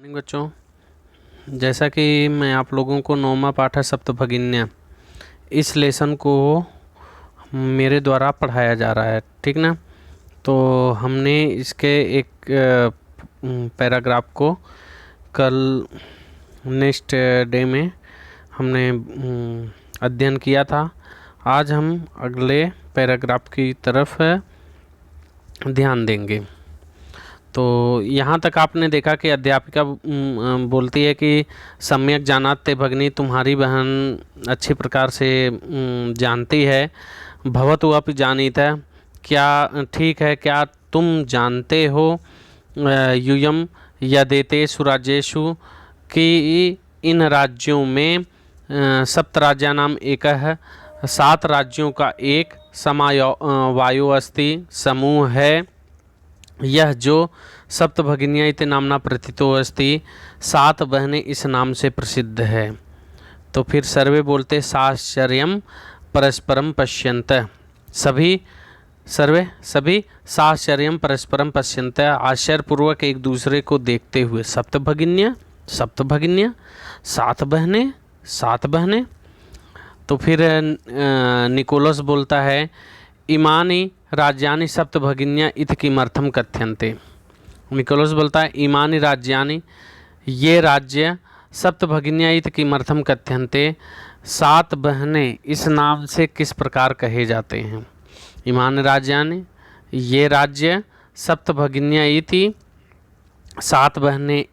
Morning बच्चों, जैसा कि मैं आप लोगों को नौमा पाठ है सप्तभगिन्या इस लेसन को मेरे द्वारा पढ़ाया जा रहा है, ठीक ना। तो हमने इसके एक पैराग्राफ को कल नेक्स्ट डे में हमने अध्ययन किया था। आज हम अगले पैराग्राफ की तरफ ध्यान देंगे। तो यहाँ तक आपने देखा कि अध्यापिका बोलती है कि सम्यक जानाते भगिनी, तुम्हारी बहन अच्छी प्रकार से जानती है। भवतु अपि जानीता, क्या ठीक है, क्या तुम जानते हो यूयम यदेतेषु राज्येषु कि इन राज्यों में सप्त राज्यानाम एकः, 7 राज्यों का एक वायु अस्ति समूह है। यह जो सप्तभगिनिया इति नामना प्रथितो अस्ति, 7 बहनें इस नाम से प्रसिद्ध है। तो फिर सर्वे बोलते साश्चर्यम परस्परम पश्यन्त, सभी साश्चर्यम परस्परम पश्यन्त, आश्चर्यपूर्वक एक दूसरे को देखते हुए। सप्तभगिनिया 7 बहनें। तो फिर निकोलस बोलता है इमानी राज्यानि सप्तभगिन्या इति किमर्थम कथ्यन्ते। निकोलस बोलता है इमानी राज्यानि, ये राज्य सप्तभगिन्या इति किमर्थम कथ्यन्ते, 7 बहनें इस नाम से किस प्रकार कहे जाते हैं। इमानी राज्यानि, ये राज्य सप्तभगिन्या इति, 7 बहनें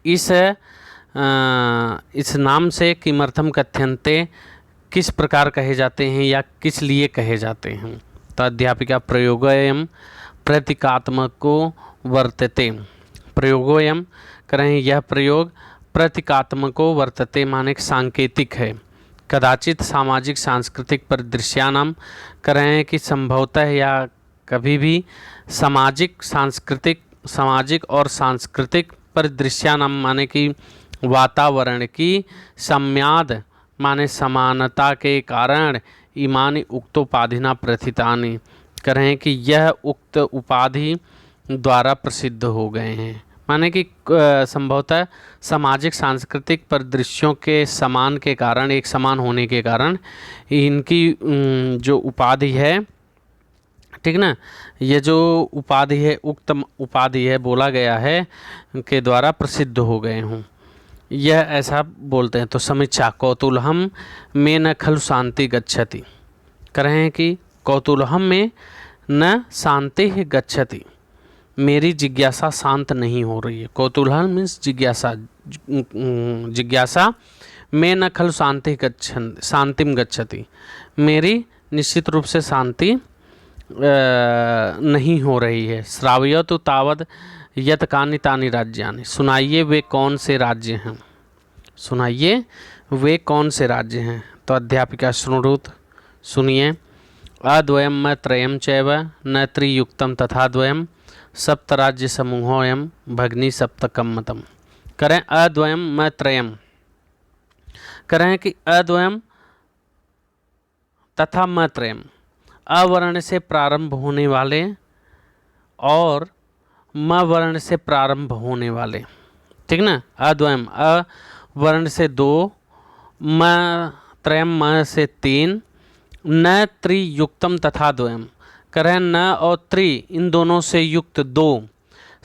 इस नाम से किमर्थम कथ्यन्ते, किस प्रकार कहे जाते हैं या किस लिए कहे जाते हैं। तो अध्यापिका प्रयोगोयम प्रतीकात्मको वर्तते, प्रयोगोयम करें यह प्रयोग प्रतीकात्मको वर्तते माने सांकेतिक है। कदाचित सामाजिक सांस्कृतिक परिदृश्यानाम करें कि संभवतः या कभी भी सामाजिक और सांस्कृतिक परिदृश्यानाम माने कि वातावरण की सम्याद माने समानता के कारण इमानी उक्तोपाधिना प्रथितानि करें कि यह उक्त उपाधि द्वारा प्रसिद्ध हो गए हैं। माने कि संभवतः सामाजिक सांस्कृतिक परिदृश्यों के समान के कारण, एक समान होने के कारण इनकी जो उपाधि है, ठीक ना, ये जो उपाधि है, उक्त उपाधि है, बोला गया है के द्वारा प्रसिद्ध हो गए हों, यह ऐसा बोलते हैं। तो समीक्षा कौतूहलम में न खलु शांति गच्छति, करें कि कौतूहलम में न शांति गच्छति, मेरी जिज्ञासा शांत नहीं हो रही है। कौतूहल मीन्स जिज्ञासा में न खलु शांतिम गच्छति, मेरी निश्चित रूप से शांति नहीं हो रही है। श्रावयतु तावद यत कानि तानि राज्यानि, सुनाइए वे कौन से राज्य हैं, सुनाइए वे कौन से राज्य हैं। तो अध्यापिका शृणुत, सुनिए। अद्वयम म त्रयम चैव न त्रियुक्तम तथा द्वयम, सप्तराज्य समूहोयम भग्नि सप्तकम मतम। करें अद्वयम म त्रयम, करें कि अद्वयम तथा म त्रयम, अवर्ण से प्रारंभ होने वाले और म वर्ण से प्रारंभ होने वाले, ठीक ना। अद्वयम अ वर्ण से 2, म त्रयम म से 3, न त्रियुक्तम तथा द्वयम, करें न और त्रि इन दोनों से युक्त 2,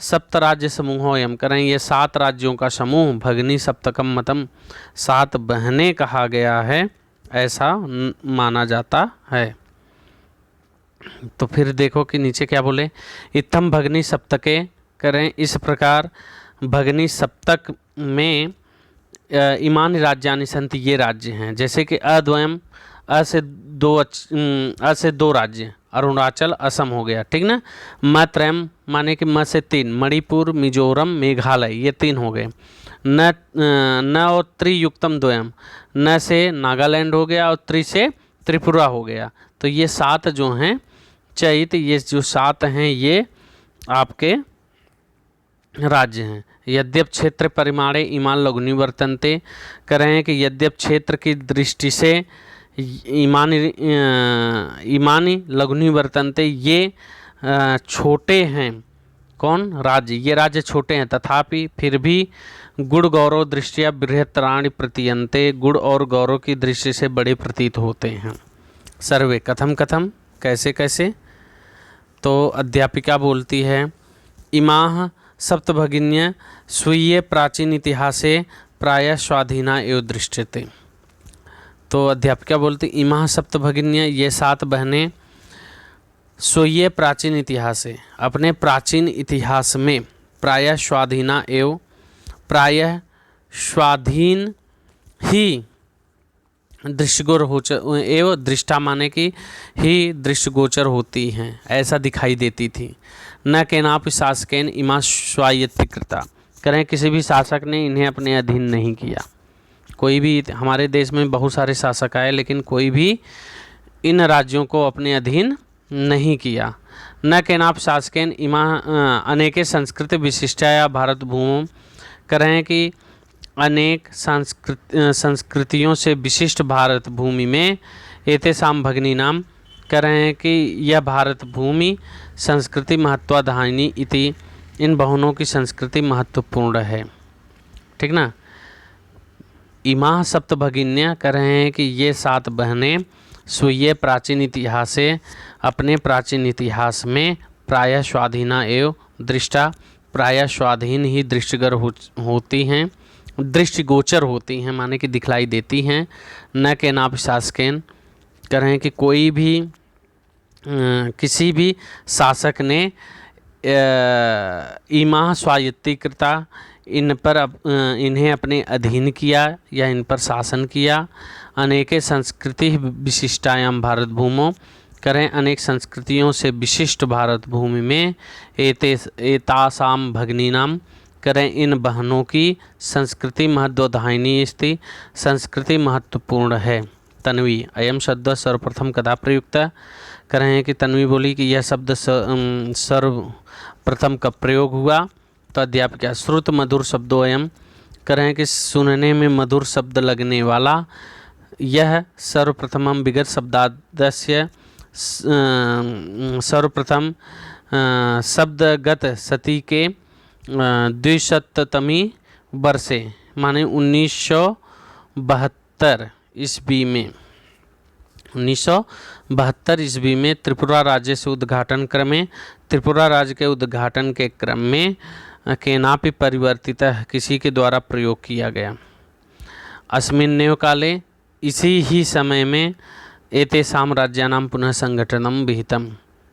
सप्तराज्य समूहोयम, करें ये 7 राज्यों का समूह, भगनी सप्तकम मतम, 7 बहनें कहा गया है, ऐसा माना जाता है। तो फिर देखो कि नीचे क्या बोले, इत्थम भगनी सप्तके, करें इस प्रकार भगनी सप्तक में इमानी राज्यानि संति, ये राज्य हैं। जैसे कि अद्वयम, अ से 2 राज्य, अरुणाचल असम हो गया, ठीक ना। म त्रयम माने कि म से 3, मणिपुर मिजोरम मेघालय, ये 3 हो गए। न और त्रियुक्तम द्वयम, न से नागालैंड हो गया और त्रि से त्रिपुरा हो गया। तो ये 7 जो हैं चैत, ये जो 7 हैं ये आपके राज्य हैं। यद्यप क्षेत्र परिमाणे इमान लघुनि वर्तन्ते, करें कि यद्यप क्षेत्र की दृष्टि से इमानी लघुनि वर्तन्ते, ये छोटे हैं। कौन? राज्य। ये राज्य छोटे हैं, तथापि फिर भी गुण गौरव दृष्टिया बृहत्तराणि प्रतीयन्ते, गुण और गौरव की दृष्टि से बड़े प्रतीत होते हैं। सर्वे कथम कथम, कैसे कैसे? तो अध्यापिका बोलती है इमाः सप्तभगिन्य स्वीय प्राचीन इतिहासे प्रायः स्वाधीना एव दृश्यते। तो अध्यापिका बोलती इमाः सप्तभगिन्य, ये 7 बहनें स्वीय प्राचीन इतिहास है, अपने प्राचीन इतिहास में प्रायः स्वाधीना एवं प्रायः स्वाधीन ही दृष्टिगोचर एवं दृष्टा माने कि ही दृष्टिगोचर होती हैं, ऐसा दिखाई देती थी। न केनापि शासकेन इमा स्वायत्तीकृता, करें किसी भी शासक ने इन्हें अपने अधीन नहीं किया। कोई भी, हमारे देश में बहुत सारे शासक आए लेकिन कोई भी इन राज्यों को अपने अधीन नहीं किया। न केनाप शासकेन इमा अनेके संस्कृति विशिष्टाया भारत भूमि, करें कि अनेक संस्कृतियों से विशिष्ट भारत भूमि में एतेषां भगिनीनां, करें कि यह भारत भूमि संस्कृति महत्वाधायिनी इति, इन बहनों की संस्कृति महत्वपूर्ण है। ठीक ना। इमा सप्त भगिन्या, कह रहे हैं कि ये 7 बहनें स्वीय प्राचीन इतिहास से, अपने प्राचीन इतिहास में प्रायः स्वाधीना एवं दृष्टा, प्रायः स्वाधीन ही दृष्टिगर होती हैं, दृष्टिगोचर होती हैं माने कि दिखलाई देती हैं। न के नाप शासकेन, कह रहे हैं कि कोई भी किसी भी शासक ने इमा स्वायत्तीकृता, इन पर इन्हें अपने अधीन किया या इन पर शासन किया। अनेके संस्कृति विशिष्टायाम भारत भूमो, करें अनेक संस्कृतियों से विशिष्ट भारत भूमि में एतासाम भगिनीनाम, करें इन बहनों की संस्कृति महत्वधायिनी स्थिति, संस्कृति महत्वपूर्ण है। तन्वी अयम शब्द सर्वप्रथम कदा प्रयुक्त, करें कि तन्वी बोली कि यह शब्द सर्वप्रथम कब प्रयोग हुआ? तो अध्यापिका श्रुत मधुर शब्दोयम, करें कि सुनने में मधुर शब्द लगने वाला यह सर्वप्रथमम विगत शब्दादस्य, सर्वप्रथम शब्दगत सती के 200तमी वर्षे माने 1972 ईस्वी में, 1972 ईस्वी में त्रिपुरा राज्य से उद्घाटन क्रमे, त्रिपुरा राज्य के उद्घाटन के क्रम में केनापि परिवर्तित, किसी के द्वारा प्रयोग किया गया। अस्मिन्नेव काले, इसी ही समय में एतेषां राज्यानां पुनः संगठनम विहितम,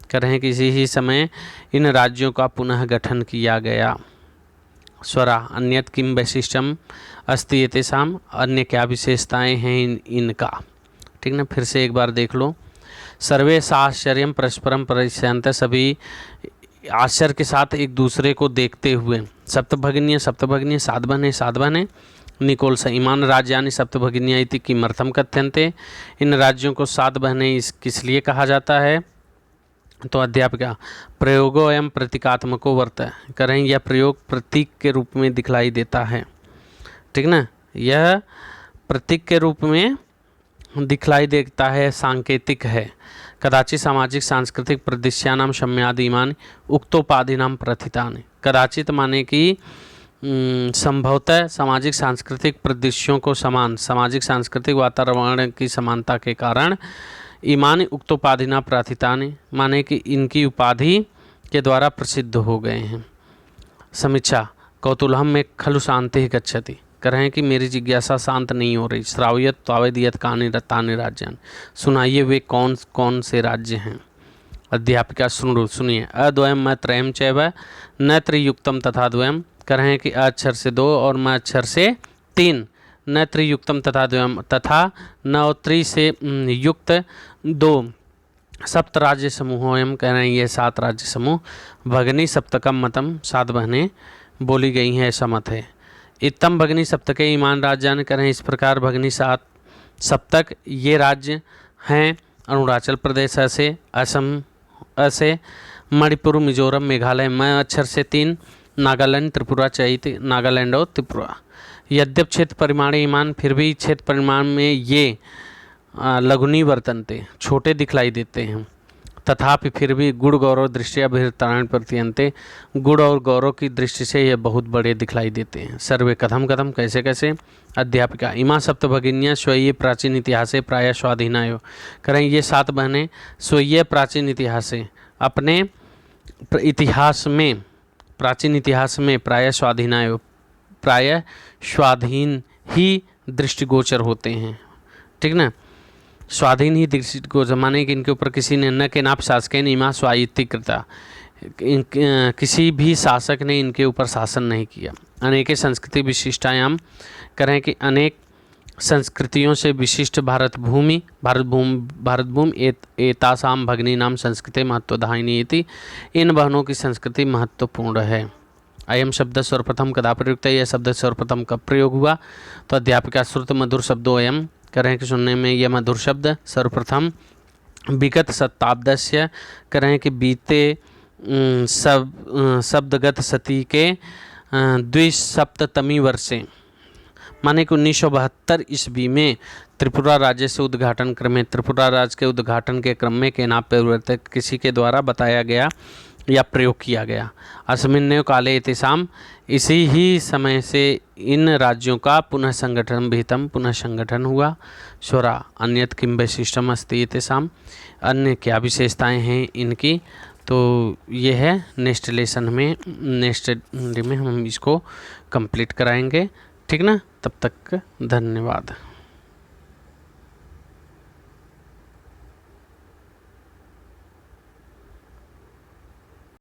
कह रहे हैं कि इसी ही समय इन राज्यों का पुनः गठन किया गया। स्वरा अन्यत किम वैशिष्ट्यम अस्ति एतेषां, अन्य क्या विशेषताएं हैं इनका? ठीक ना, फिर से एक बार देख लो। सर्वे साश्चर्यम परस्परम परिष्यन्ते, सभी आश्चर्य के साथ एक दूसरे को देखते हुए। सप्तभगिन्य 7 बहनें। निकोल्स ईमान राज्यानि सप्तभगिन्या इति किमर्थम कथ्यन्ते, इन राज्यों को 7 बहनें किस लिए कहा जाता है? तो अध्यापिका प्रयोगो एवं प्रतीकात्मको वर्त, करें यह प्रयोग प्रतीक के रूप में दिखलाई देता है। ठीक ना, यह प्रतीक के रूप में दिखलाई देता है, सांकेतिक है। कदाचित सामाजिक सांस्कृतिक परिदृश्यानां सम्यादि इमानि उक्तोपाधिनां प्रथितानि, कदाचित माने कि संभवतः सामाजिक सांस्कृतिक परिदृश्यों को समान, सामाजिक सांस्कृतिक वातावरण की समानता के कारण इमानि उक्तोपाधिना प्राथितानि, माने कि इनकी उपाधि के द्वारा प्रसिद्ध हो गए हैं। समीक्षा कौतूहलम में खलु शांति गच्छति, कह रहे हैं कि मेरी जिज्ञासा शांत नहीं हो रही। श्राव्यत तावेदियत कानि रत्तानि राज्यानि, सुनाइए वे कौन कौन से राज्य हैं? अध्यापिका सुनिए। अद्वयम म त्रयम चैव न त्रियुक्तम तथा द्वयम, कह रहे हैं कि अक्षर से 2 और म अक्षर से 3, न त्रियुक्तम तथा द्वयम, तथा न और त्रि से युक्त 2 सप्त राज्य समूहोयम, कह रहे हैं ये 7 राज्य समूह। भगनी सप्तकम मतम, 7 बहनें बोली गई हैं, ऐसा मत है। इत्तम भगनी सप्तके ईमान राज्यानि, कह रहे हैं इस प्रकार भगनी 7 सप्तक ये राज्य हैं अरुणाचल प्रदेश से, असम से, मणिपुर मिजोरम मेघालय, म अक्षर से 3, नागालैंड त्रिपुरा चैती, नागालैंड और त्रिपुरा। यद्यप क्षेत्र परिमाण ईमान, फिर भी क्षेत्र परिमाण में ये लघुनी वर्तनते, छोटे दिखलाई देते हैं। तथापि फिर भी गुण गौरव दृष्टि अभिहृतारण प्रतीयन्ते, गुण और गौरव की दृष्टि से ये बहुत बड़े दिखलाई देते हैं। सर्वे कथम कथम, कैसे कैसे। अध्यापिका इमा सप्त भगिनियाँ स्वयं प्राचीन इतिहासे प्रायः स्वाधीनायो, करें ये 7 बहनें स्वयं प्राचीन इतिहासे अपने इतिहास में, प्राचीन इतिहास में प्रायः स्वाधीनायो प्रायः स्वाधीन ही दृष्टिगोचर होते हैं, ठीक ना। स्वाधीन ही दृष्टिगोचर माने कि इनके ऊपर किसी ने न के नाप शासकेन इमा स्वायत्तीकृता, किसी भी शासक ने इनके ऊपर शासन नहीं किया। अनेके संस्कृति विशिष्टायाम, करें कि अनेक संस्कृतियों से विशिष्ट भारत भूमि एतासाम भगिनी नाम संस्कृति महत्वदायिनी इति, इन बहनों की संस्कृति महत्वपूर्ण है। अयम शब्द सर्वप्रथम कदा प्रयुक्त है, यह शब्द सर्वप्रथम कब प्रयोग हुआ। तो अध्यापिका श्रुत मधुर शब्दों अयम, करें कि सुनने में यह मधुर शब्द सर्वप्रथम विगत शताब्दस्य, करें कि बीते शब्दगत सती के 270वीं वर्षे, माने कि 1972 ईस्वी में त्रिपुरा राज्य से उद्घाटन क्रम में, त्रिपुरा राज्य के उद्घाटन के क्रम में केनाप परिवर्तक किसी के द्वारा बताया गया या प्रयोग किया गया। अस्मिन्नेव काले तेषाम, इसी ही समय से इन राज्यों का पुनः संगठन विहितम, पुनः संगठन हुआ। स्वरा अन्यत किम वैशिष्टम अस्ति तेषाम, अन्य क्या विशेषताएं हैं इनकी। तो ये है नेक्स्ट लेसन में, नेक्स्ट डे में हम इसको कंप्लीट कराएंगे, ठीक ना। तब तक धन्यवाद।